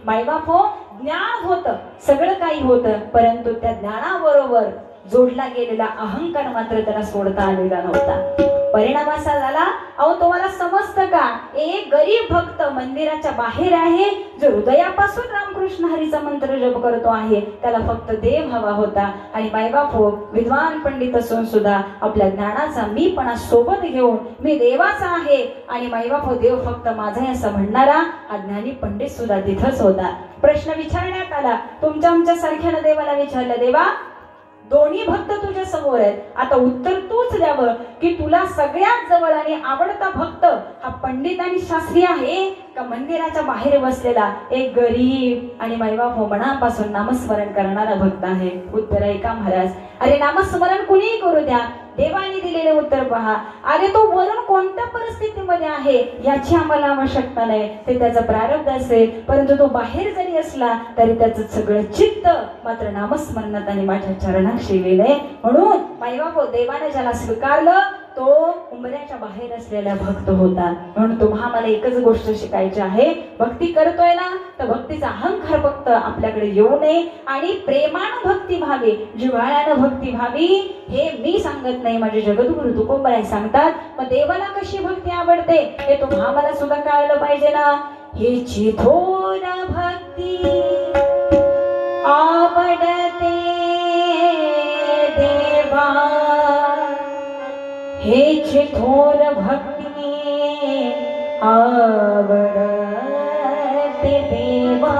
मायबाप हो, ज्ञान होतं, सगळं काही होतं, परंतु त्या ज्ञानाबरोबर जोडला गेलेला अहंकार मात्र त्याला सोडता आलेला नव्हता. परिणाम असा झाला, अहो तुम्हाला समजतं का, एक गरीब भक्त मंदिराच्या बाहेर आहे, जो हृदयापासून रामकृष्ण हरीचा मंत्र जप करतो आहे, त्याला फक्त देव हवा होता. आणि मायबाप हो, विद्वान पंडित असून सुद्धा आपल्या ज्ञानाचा मीपणा सोबत घेऊन मी देवाचा आहे आणि मायबाप हो, देव फक्त माझा आहे असं म्हणणारा अज्ञानी पंडित सुद्धा तिथंच होता. प्रश्न विचारण्यात आला, तुमच्या आमच्या सारख्यानं देवाला विचारलं, देवा दोन्ही भक्त तुझ्या समोर आहेत, आता उत्तर तूच द्यावं की तुला सगळ्यात जवळ आणि आवडता भक्त हा पंडित आणि शास्त्री आहे का मंदिराच्या बाहेर बसलेला एक गरीब आणि मायबाप हो मनापासून नामस्मरण करणारा भक्त आहे? उत्तर आहे का महाराज, अरे नामस्मरण कुणीही करू द्या, देवाने दिलेले उत्तर पहा. अरे तो वरून कोणत्या परिस्थितीमध्ये आहे याची आम्हाला आवश्यकता नाही, ते त्याचा प्रारब्ध असेल, परंतु तो बाहेर जरी असला तरी त्याचं सगळं चित्त मात्र नामस्मरणात आणि माझ्या चरणात शिरलेले. म्हणून मायबाप देवाने ज्याला स्वीकारलं तो उंबऱ्याच्या बाहेर असलेला भक्त होता. म्हणून तुम्हा मला एकच गोष्ट शिकायची आहे, भक्ती करतोय ना तर भक्तीचा अहंकार फक्त आपल्याकडे येऊ नये आणि प्रेमानं भक्ती व्हावी, जिव्हाळ्यानं भक्ती व्हावी. हे मी सांगत नाही, माझे जगद्गुरु तुकोबराय सांगतात. मग देवाला कशी भक्ती आवडते हे तुम्हा मला सुद्धा कळलं पाहिजे ना. हेची थोर भक्ती आवडते देवा, हेची थोर भक्ती आवडते देवा,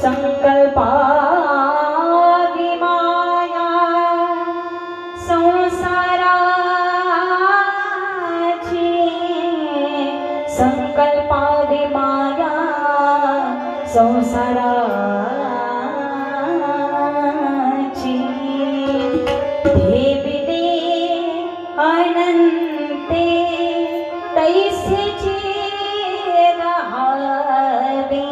संकल्पावी माया संसाराची, संकल्पावी माया संसाराची, देविदे अनंते तैसेची रहावे,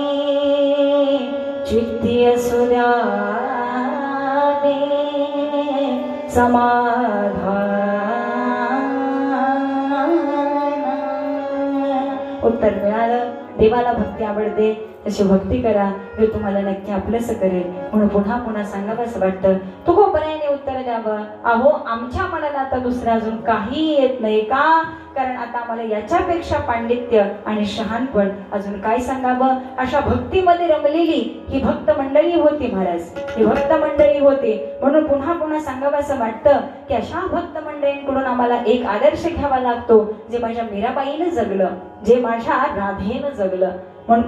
चित्ती असू द्यावे समाधान. उत्तर मिळालं, देवाला भक्ती आवडते तशी भक्ती करा, हे तुम्हाला नक्की आपलंसं करेल. म्हणून पुन्हा पुन्हा सांगावं असं वाटतं, तुकोबरायाने उत्तर द्यावं, अहो आमच्या मनाला आता दुसरं अजून काही येत नाही का, कारण आता आम्हाला याच्यापेक्षा पांडित्य आणि शहाणपण अजून काय सांगावं. अशा भक्तीमध्ये रमलेली ही भक्त मंडळी होती महाराज, ही भक्त मंडळी होती. म्हणून पुन्हा पुन्हा सांगावं असं वाटतं की अशा भक्त मंडळींकडून आम्हाला एक आदर्श घ्यावा लागतो, जे माझ्या मीराबाईनं जगलं, जे माझ्या राधेनं जगलं. म्हणून